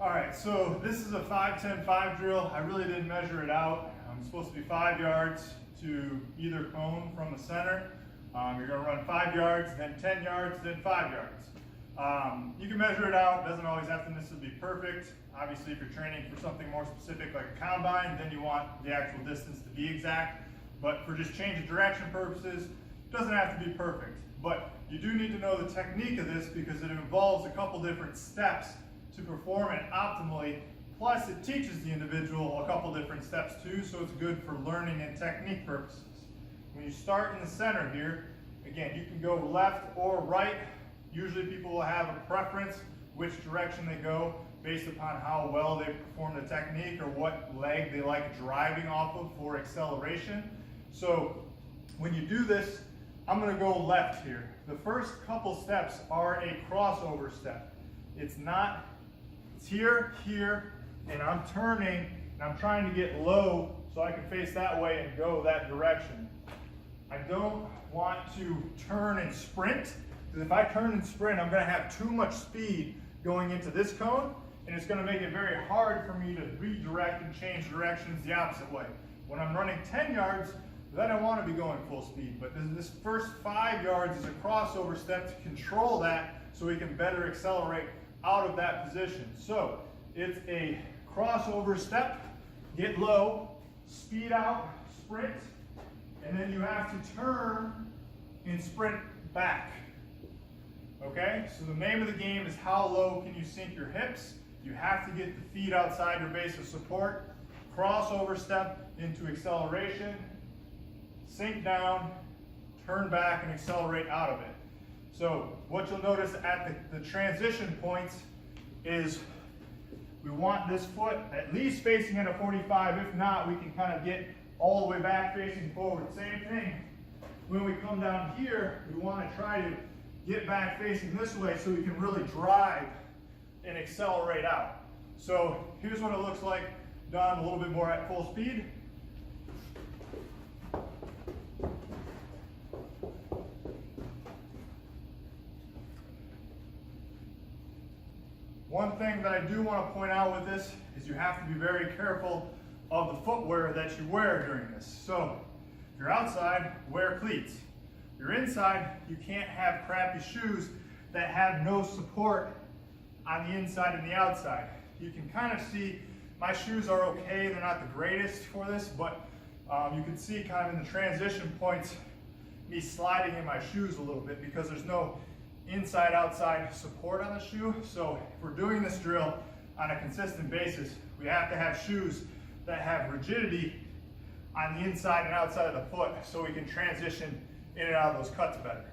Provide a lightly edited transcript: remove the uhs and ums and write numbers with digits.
All right, so this is a 5-10-5 drill. I really didn't measure it out. It's supposed to be 5 yards to either cone from the center. You're gonna run 5 yards, then 10 yards, then 5 yards. You can measure it out. It doesn't always have to necessarily be perfect. Obviously, if you're training for something more specific like a combine, then you want the actual distance to be exact. But for just change of direction purposes, it doesn't have to be perfect. But you do need to know the technique of this because it involves a couple different steps to perform it optimally. Plus, it teaches the individual a couple different steps too, so it's good for learning and technique purposes. When you start in the center here, again, you can go left or right. Usually people will have a preference which direction they go based upon how well they perform the technique or what leg they like driving off of for acceleration. So when you do this, I'm going to go left here. The first couple steps are a crossover step. It's here, here, and I'm turning and I'm trying to get low so I can face that way and go that direction. I don't want to turn and sprint, because if I turn and sprint, I'm going to have too much speed going into this cone, and it's going to make it very hard for me to redirect and change directions the opposite way. When I'm running 10 yards, then I want to be going full speed, but this first 5 yards is a crossover step to control that so we can better accelerate out of that position. So it's a crossover step, get low, speed out, sprint, and then you have to turn and sprint back. Okay, so the name of the game is how low can you sink your hips. You have to get the feet outside your base of support. Crossover step into acceleration, sink down, turn back, and accelerate out of it. So what you'll notice at the transition points is we want this foot at least facing at a 45. If not, we can kind of get all the way back facing forward. Same thing. When we come down here, we want to try to get back facing this way so we can really drive and accelerate out. So here's what it looks like done a little bit more at full speed. One thing that I do want to point out with this is you have to be very careful of the footwear that you wear during this. So if you're outside, wear cleats. If you're inside, you can't have crappy shoes that have no support on the inside and the outside. You can kind of see my shoes are okay. They're not the greatest for this, but you can see kind of in the transition points me sliding in my shoes a little bit because there's no inside-outside support on the shoe. So if we're doing this drill on a consistent basis, we have to have shoes that have rigidity on the inside and outside of the foot so we can transition in and out of those cuts better.